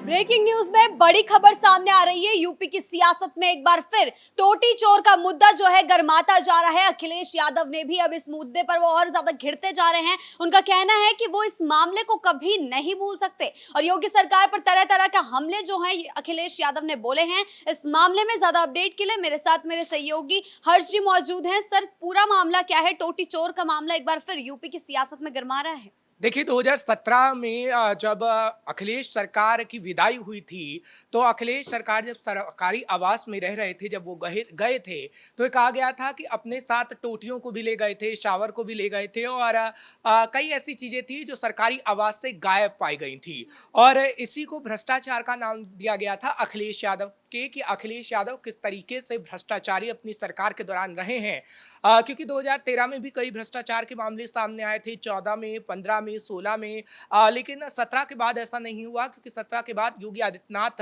Breaking news में बड़ी खबर सामने आ रही है। यूपी की सियासत में एक बार फिर टोटी चोर का मुद्दा जो है गर्माता जा रहा है। अखिलेश यादव ने भी अब इस मुद्दे पर वो और ज्यादा घिरते जा रहे हैं। उनका कहना है कि वो इस मामले को कभी नहीं भूल सकते और योगी सरकार पर तरह तरह के हमले जो हैं अखिलेश यादव ने बोले हैं। इस मामले में ज्यादा अपडेट के लिए मेरे साथ मेरे सहयोगी हर्ष जी मौजूद हैं। सर, पूरा मामला क्या है? टोटी चोर का मामला एक बार फिर यूपी की सियासत में गर्मा रहा है। देखिए 2017 में जब अखिलेश सरकार की विदाई हुई थी, तो अखिलेश सरकार जब सरकारी आवास में रह रहे थे, जब वो गए गए थे, तो ये कहा गया था कि अपने साथ टोटियों को भी ले गए थे, शावर को भी ले गए थे और कई ऐसी चीज़ें थी जो सरकारी आवास से गायब पाई गई थी। और इसी को भ्रष्टाचार का नाम दिया गया था अखिलेश यादव के, कि अखिलेश यादव किस तरीके से भ्रष्टाचारी अपनी सरकार के दौरान रहे हैं। क्योंकि 2013 में भी कई भ्रष्टाचार के मामले सामने आए थे, 14 में, 15 में, 16 में, लेकिन 17 के बाद ऐसा नहीं हुआ, क्योंकि 17 के बाद योगी आदित्यनाथ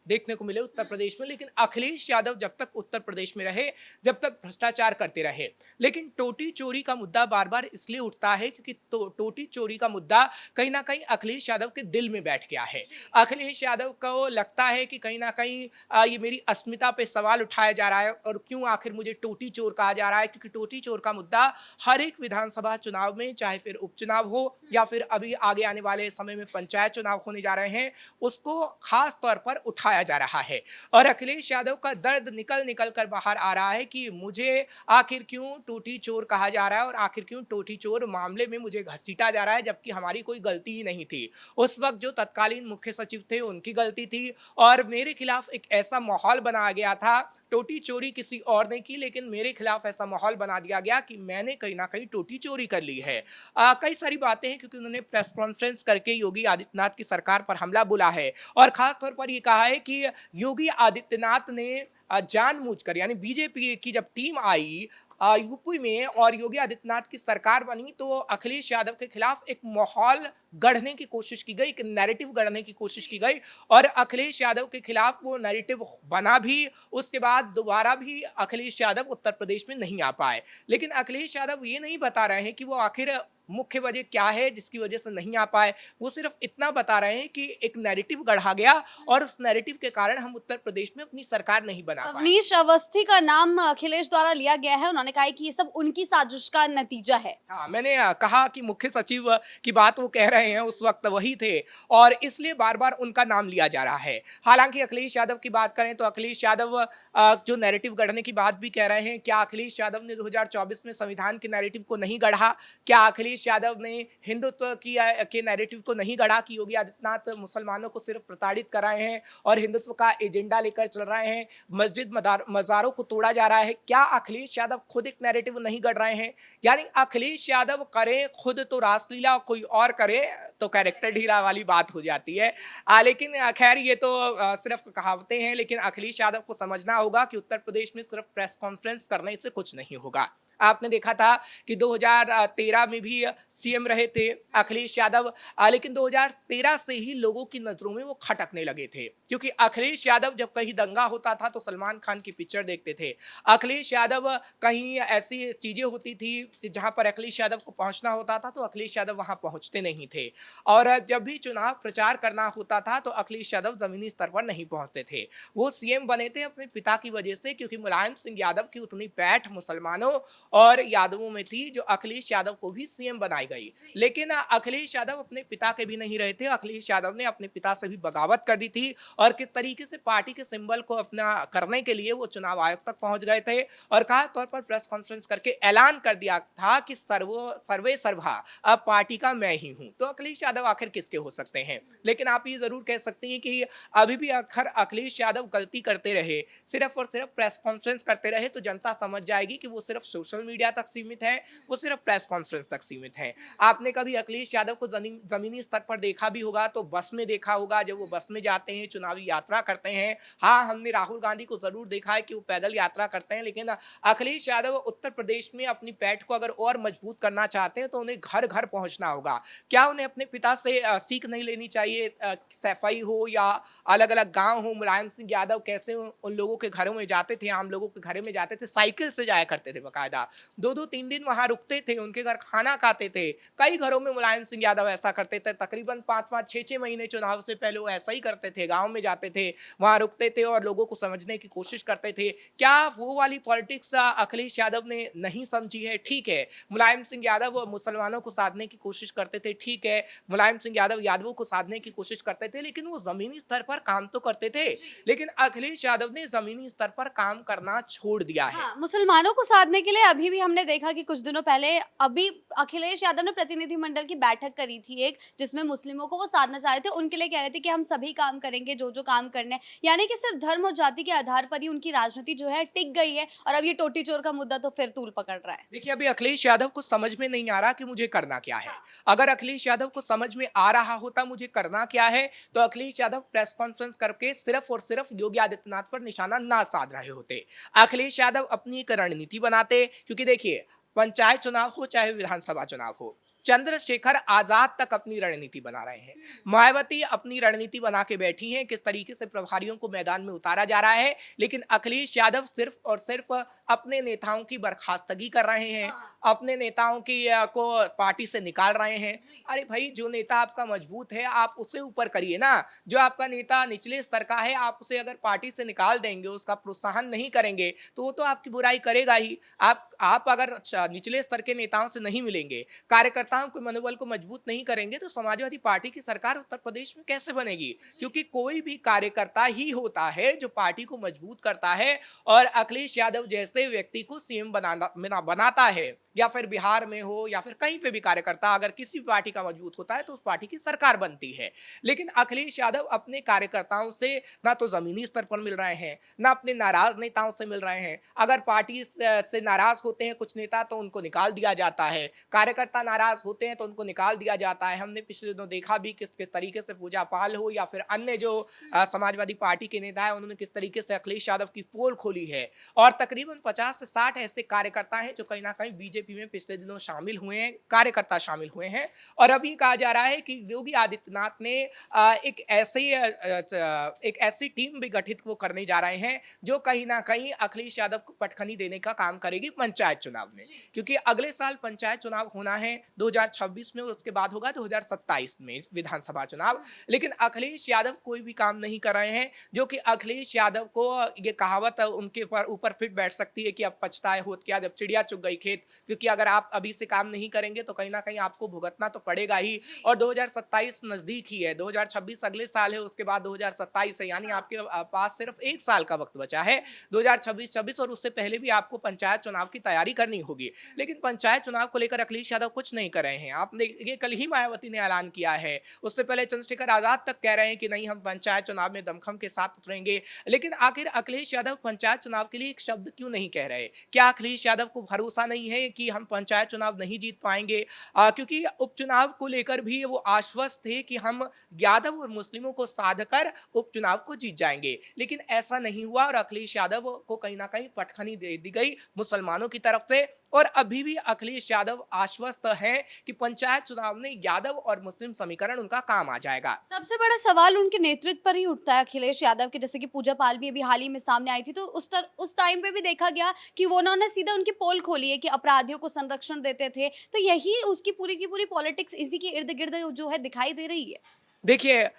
देखने को मिले उत्तर प्रदेश में। लेकिन अखिलेश यादव जब तक उत्तर प्रदेश में रहे, जब तक भ्रष्टाचार करते रहे। लेकिन टोटी चोरी का मुद्दा बार बार इसलिए उठता है क्योंकि टोटी चोरी का मुद्दा कहीं ना कहीं अखिलेश यादव के दिल में बैठ गया है। अखिलेश यादव को लगता है कि कहीं ना कहीं ये मेरी अस्मिता पे सवाल उठाया जा रहा है, और क्यों आखिर मुझे टोटी चोर कहा जा रहा है, क्योंकि टोटी चोर का मुद्दा हर एक विधानसभा चुनाव में, चाहे फिर उपचुनाव हो या फिर अभी आगे आने वाले समय में पंचायत चुनाव होने जा रहे हैं, उसको खास तौर पर उठाया जा रहा है। और अखिलेश यादव का दर्द निकल निकल कर बाहर आ रहा है कि मुझे आखिर क्यों टोटी चोर कहा जा रहा है और आखिर क्यों टोटी चोर मामले में मुझे घसीटा जा रहा है, जबकि हमारी कोई गलती ही नहीं थी। उस वक्त जो तत्कालीन मुख्य सचिव थे उनकी गलती थी, और मेरे खिलाफ एक ऐसा माहौल बनाया गया था। टोटी चोरी किसी और ने की, लेकिन मेरे खिलाफ ऐसा माहौल बना दिया गया कि मैंने कहीं ना कहीं टोटी चोरी कर ली है। कई सारी बातें हैं, क्योंकि उन्होंने प्रेस कॉन्फ्रेंस करके योगी आदित्यनाथ की सरकार पर हमला बोला है, और खास तौर पर ये कहा है कि योगी आदित्यनाथ ने जानबूझकर, यानी बीजेपी की जब टीम आई यूपी में और योगी आदित्यनाथ की सरकार बनी, तो अखिलेश यादव के खिलाफ एक माहौल गढ़ने की कोशिश की गई, एक नैरेटिव गढ़ने की कोशिश की गई, और अखिलेश यादव के खिलाफ वो नैरेटिव बना भी। उसके बाद दोबारा भी अखिलेश यादव उत्तर प्रदेश में नहीं आ पाए। लेकिन अखिलेश यादव ये नहीं बता रहे हैं कि वो आखिर मुख्य वजह क्या है जिसकी वजह से नहीं आ पाए। वो सिर्फ इतना बता रहे हैं कि एक नैरेटिव गढ़ा गया, और उस नैरेटिव के कारण हम उत्तर प्रदेश में अपनी सरकार नहीं बना पाए। अवनीश अवस्थी का नाम अखिलेश द्वारा लिया गया है। उन्होंने कहा है कि ये सब उनकी साजिश का नतीजा है। हाँ, मैंने कहा कि मुख्य सचिव की बात वो कह रहे हैं, उस वक्त वही थे, और इसलिए बार बार उनका नाम लिया जा रहा है। हालांकि अखिलेश यादव की बात करें तो अखिलेश यादव जो नैरेटिव गढ़ने की बात भी कह रहे हैं, क्या अखिलेश यादव ने 2024 में संविधान के नैरेटिव को नहीं गढ़ा? क्या अखिलेश यादव ने हिंदुत्व की के नैरेटिव को नहीं गढ़ा कि योगी आदित्यनाथ मुसलमानों को सिर्फ प्रताड़ित कर रहे हैं और हिंदुत्व का एजेंडा लेकर चल रहे हैं, मस्जिद मज़ारों को तोड़ा जा रहा है? क्या अखिलेश यादव खुद एक नैरेटिव नहीं गढ़ रहे हैं? यानी अखिलेश यादव करे खुद तो रासलीला, कोई और करे तो कैरेक्टर ढीला वाली बात हो जाती है। लेकिन खैर ये तो सिर्फ कहावतें हैं, लेकिन अखिलेश यादव को समझना होगा कि उत्तर प्रदेश में सिर्फ प्रेस कॉन्फ्रेंस करने से कुछ नहीं होगा। आपने देखा था कि 2013 में भी सीएम रहे थे अखिलेश यादव, लेकिन 2013 से ही लोगों की नजरों में वो खटकने लगे थे, क्योंकि अखिलेश यादव जब कहीं दंगा होता था तो सलमान खान की पिक्चर देखते थे। अखिलेश यादव कहीं ऐसी चीजें होती थी जहां पर अखिलेश यादव को पहुंचना होता था तो अखिलेश यादव वहां पहुंचते नहीं थे, और जब भी चुनाव प्रचार करना होता था तो अखिलेश यादव जमीनी स्तर पर नहीं पहुंचते थे। वो सीएम बने थे अपने पिता की वजह से, क्योंकि मुलायम सिंह यादव की उतनी पैठ मुसलमानों और यादवों में थी जो अखिलेश यादव को भी सीएम बनाई गई। लेकिन अखिलेश यादव अपने पिता के भी नहीं रहे थे। अखिलेश यादव ने अपने पिता से भी बगावत कर दी थी, और किस तरीके से पार्टी के सिंबल को अपना करने के लिए वो चुनाव आयोग तक पहुंच गए थे, और खास तौर पर प्रेस कॉन्फ्रेंस करके ऐलान कर दिया था कि सर्वे सर्वा अब पार्टी का मैं ही हूं। तो अखिलेश यादव आखिर किसके हो सकते हैं? लेकिन आप ये जरूर कह सकती हैं कि अभी भी आखिर अखिलेश यादव गलती करते रहे, सिर्फ और सिर्फ प्रेस कॉन्फ्रेंस करते रहे, तो जनता समझ जाएगी कि वो सिर्फ सोशल मीडिया तक सीमित है, वो सिर्फ प्रेस कॉन्फ्रेंस तक सीमित है। आपने कभी अखिलेश यादव को जमीनी स्तर पर देखा भी होगा तो बस में देखा होगा, जब वो बस में जाते हैं, चुनावी यात्रा करते हैं। हाँ, हमने राहुल गांधी को जरूर देखा है कि वो पैदल यात्रा करते हैं, लेकिन अखिलेश यादव उत्तर प्रदेश में अपनी पैठ को अगर और मजबूत करना चाहते हैं तो उन्हें घर घर पहुंचना होगा। क्या उन्हें अपने पिता से सीख नहीं लेनी चाहिए? सैफई हो या अलग अलग गांव हो, मुलायम सिंह यादव कैसे उन लोगों के घरों में जाते थे, आम लोगों के घरों में जाते थे, साइकिल से जाया करते थे बकायदा। दो दो तीन दिन वहां रुकते थे, उनके घर खाना खाते थे। कई घरों में मुलायम सिंह यादव ऐसा करते थे, तकरीबन 5-5 6-6 महीने चुनाव से पहले वो ऐसा ही करते थे, गांव में जाते थे, वहां रुकते थे और लोगों को समझने की कोशिश करते थे। क्या वो वाली पॉलिटिक्स अखिलेश यादव ने नहीं समझी है? ठीक है। मुलायम सिंह यादव मुसलमानों को साधने की कोशिश करते थे, ठीक है। मुलायम सिंह यादव यादवों को साधने की कोशिश करते थे, लेकिन वो जमीनी स्तर पर काम तो करते थे। लेकिन अखिलेश यादव ने जमीनी स्तर पर काम करना छोड़ दिया है। हाँ, मुसलमानों को साधने के लिए अभी भी हमने देखा कि कुछ दिनों पहले अभी अखिलेश यादव ने प्रतिनिधिमंडल की बैठक करी थी एक, जिसमें मुस्लिमों को वो साधना चाह रहे थे। उनके लिए कह रहे थे कि हम सभी काम करेंगे जो काम करने हैं। यानी कि सिर्फ धर्म और जाति के आधार पर ही उनकी राजनीति जो है टिक गई है, और अब ये टोटी चोर का मुद्दा तो फिर तूल पकड़ रहा है। देखिए, अभी अखिलेश यादव को समझ में नहीं आ रहा कि मुझे करना क्या है। अगर अखिलेश यादव को समझ में आ रहा होता मुझे करना क्या है, तो अखिलेश यादव प्रेस कॉन्फ्रेंस करके सिर्फ और सिर्फ योगी आदित्यनाथ पर निशाना ना साध रहे होते। अखिलेश यादव अपनी एक रणनीति बनाते, क्योंकि देखिए, पंचायत चुनाव हो चाहे विधानसभा चुनाव हो, चंद्रशेखर आजाद तक अपनी रणनीति बना रहे हैं। मायावती अपनी रणनीति बना के बैठी हैं, किस तरीके से प्रभारियों को मैदान में उतारा जा रहा है, लेकिन अखिलेश यादव सिर्फ और सिर्फ अपने नेताओं की बर्खास्तगी कर रहे हैं, अपने नेताओं की को पार्टी से निकाल रहे हैं। अरे भाई, जो नेता आपका मजबूत है आप उसे ऊपर करिए ना। जो आपका नेता निचले स्तर का है, आप उसे अगर पार्टी से निकाल देंगे, उसका प्रोत्साहन नहीं करेंगे, तो वो तो आपकी बुराई करेगा ही। आप अगर निचले स्तर के नेताओं से नहीं मिलेंगे, कार्यकर्ताओं के मनोबल को मजबूत नहीं करेंगे, तो समाजवादी पार्टी की सरकार उत्तर प्रदेश में कैसे बनेगी? क्योंकि कोई भी कार्यकर्ता ही होता है जो पार्टी को मजबूत करता है, और अखिलेश यादव जैसे व्यक्ति को सीएम बनाता है, या फिर बिहार में हो या फिर कहीं पे भी कार्यकर्ता अगर किसी भी पार्टी का मजबूत होता है तो उस पार्टी की सरकार बनती है। लेकिन अखिलेश यादव अपने कार्यकर्ताओं से ना तो जमीनी स्तर पर मिल रहे हैं, ना अपने नाराज नेताओं से मिल रहे हैं। अगर पार्टी से नाराज होते हैं कुछ नेता तो उनको निकाल दिया जाता है, कार्यकर्ता नाराज होते हैं तो उनको निकाल दिया जाता है। हमने पिछले दिनों देखा भी किस किस तरीके से पूजा पाल हो या फिर अन्य जो समाजवादी पार्टी के नेता है, उन्होंने किस तरीके से अखिलेश यादव की पोल खोली है। और तकरीबन 50 से 60 ऐसे कार्यकर्ता हैं जो कहीं ना कहीं बीजेपी में पिछले दिनों शामिल हुए हैं, कार्यकर्ता शामिल हुए हैं। और अभी कहा जा रहा है कि योगी आदित्यनाथ ने एक ऐसी टीम भी गठित वो करने जा रहे हैं जो कहीं ना कहीं अखिलेश यादव को पटखनी देने का काम करेगी पंचायत चुनाव में। क्योंकि अगले साल पंचायत चुनाव होना है 2026 में, और उसके बाद होगा 2027 में विधानसभा चुनाव। लेकिन अखिलेश यादव कोई भी काम नहीं कर रहे हैं, जो कि अखिलेश यादव को ये कहावत उनके ऊपर फिट बैठ सकती है कि अब पछताए होत क्या जब चिड़िया चुग गई खेत। क्योंकि अगर आप अभी से काम नहीं करेंगे तो कहीं ना कहीं आपको भुगतना तो पड़ेगा ही। और 2027 नजदीक ही है, 2026 अगले साल है, उसके बाद 2027 है, यानी आपके पास सिर्फ 1 साल का वक्त बचा है, 2026 और उससे पहले भी आपको पंचायत चुनाव की तैयारी करनी होगी। लेकिन पंचायत चुनाव को लेकर अखिलेश यादव कुछ नहीं कर रहे हैं। आपने ये कल ही मायावती ने ऐलान किया है, उससे पहले चंद्रशेखर आजाद तक कह रहे हैं कि नहीं, हम पंचायत चुनाव में दमखम के साथ उतरेंगे। लेकिन आखिर अखिलेश यादव पंचायत चुनाव के लिए एक शब्द क्यों नहीं कह रहे? क्या अखिलेश यादव को भरोसा नहीं है कि हम पंचायत चुनाव नहीं जीत पाएंगे? क्योंकि उपचुनाव को लेकर भी वो आश्वस्त थे कि हम यादव और मुस्लिमों को साध कर उपचुनाव को जीत जाएंगे। लेकिन ऐसा नहीं हुआ, और अखिलेश यादव को कहीं ना कहीं पटखनी दे दी गई मुसलमानों की तरफ से। और अभी भी अखिलेश यादव आश्वस्त है कि पंचायत चुनाव में यादव और मुस्लिम समीकरण उनका काम आ जाएगा। सबसे बड़ा सवाल उनके नेतृत्व पर ही उठता है अखिलेश यादव के, जैसे कि पूजा पाल भी अभी हाल ही में सामने आई थी, तो उस टाइम पे भी देखा गया कि वो उन्होंने सीधा उनकी पोल खोली है कि अपराधियों को संरक्षण देते थे। तो यही उसकी पूरी की पूरी पॉलिटिक्स इसी के इर्द गिर्द जो है दिखाई दे रही है। देखिए,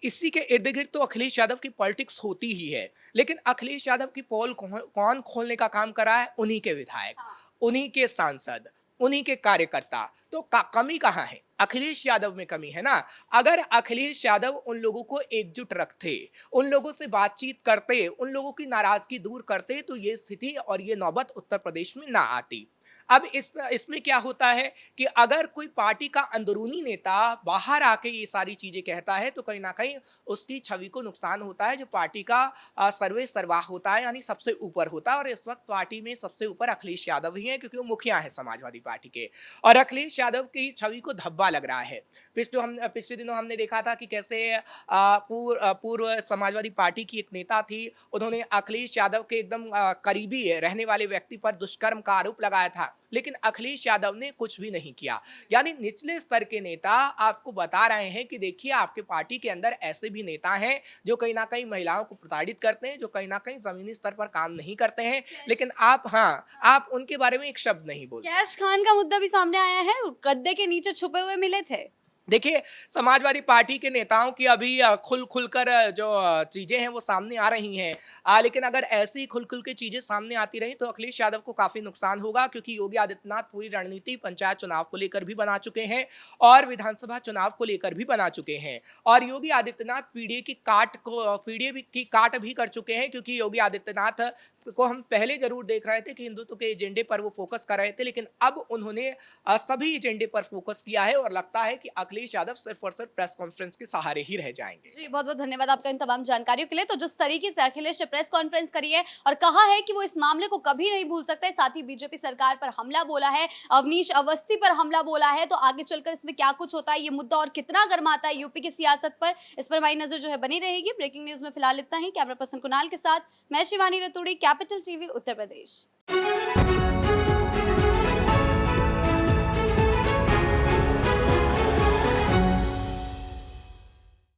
इसी के इर्द गिर्द तो अखिलेश यादव की पॉलिटिक्स होती ही है। लेकिन अखिलेश यादव की पोल कौन खोलने का काम कर रहा है? उन्हीं के विधायक, उन्हीं के सांसद, उन्हीं के कार्यकर्ता। तो कमी कहाँ है? अखिलेश यादव में कमी है ना। अगर अखिलेश यादव उन लोगों को एकजुट रखते, उन लोगों से बातचीत करते, उन लोगों की नाराजगी दूर करते, तो ये स्थिति और ये नौबत उत्तर प्रदेश में ना आती। अब इसमें क्या होता है कि अगर कोई पार्टी का अंदरूनी नेता बाहर आके ये सारी चीजें कहता है तो कहीं ना कहीं उसकी छवि को नुकसान होता है, जो पार्टी का सर्वे सर्वाह होता है, यानी सबसे ऊपर होता है। और इस वक्त पार्टी में सबसे ऊपर अखिलेश यादव ही हैं, क्योंकि वो मुखिया है समाजवादी पार्टी के, और अखिलेश यादव की छवि को धब्बा लग रहा है। पिछले दिनों हमने देखा था कि कैसे पूर्व समाजवादी पार्टी की एक नेता थी, उन्होंने अखिलेश यादव के एकदम करीबी रहने वाले व्यक्ति पर दुष्कर्म का आरोप लगाया था। लेकिन अखिलेश यादव ने कुछ भी नहीं किया। यानी निचले स्तर के नेता आपको बता रहे हैं कि देखिए आपके पार्टी के अंदर ऐसे भी नेता हैं जो कहीं ना कहीं महिलाओं को प्रताड़ित करते हैं, जो कहीं ना कहीं जमीनी स्तर पर काम नहीं करते हैं, लेकिन आप उनके बारे में एक शब्द नहीं बोलते। कैश खान का मुद्दा भी सामने आया है, गद्दे के नीचे छुपे हुए मिले थे। देखिए, समाजवादी पार्टी के नेताओं की अभी खुल-खुलकर जो चीज़ें हैं वो सामने आ रही हैं। लेकिन अगर ऐसी खुल-खुल के चीज़ें सामने आती रहीं तो अखिलेश यादव को काफ़ी नुकसान होगा, क्योंकि योगी आदित्यनाथ पूरी रणनीति पंचायत चुनाव को लेकर भी बना चुके हैं और विधानसभा चुनाव को लेकर भी बना चुके हैं। और योगी आदित्यनाथ पीढ़ी की काट भी कर चुके हैं, क्योंकि योगी आदित्यनाथ को हम पहले ज़रूर देख रहे थे कि हिंदुत्व के एजेंडे पर वो फोकस कर रहे थे, लेकिन अब उन्होंने सभी एजेंडे पर फोकस किया है और लगता है कि अखिलेश यादव सिर्फ और सिर्फ प्रेस कॉन्फ्रेंस के सहारे ही रह जाएंगे। जी, बहुत-बहुत धन्यवाद आपका इन तमाम जानकारियों के लिए। तो जिस तरीके से अखिलेश ने प्रेस कॉन्फ्रेंस करी है और कहा है कि वो इस मामले को कभी नहीं भूल सकते, साथ ही बीजेपी सरकार पर हमला बोला है, अवनीश अवस्थी पर हमला बोला है, तो आगे चलकर इसमें क्या कुछ होता है, ये मुद्दा और कितना गर्माता है यूपी की सियासत पर, इस पर हमारी नजर जो है बनी रहेगी। ब्रेकिंग न्यूज में फिलहाल इतना ही। कैमरा पर्सन कुणाल के साथ मैं शिवानी रतूड़ी, कैपिटल टीवी उत्तर प्रदेश।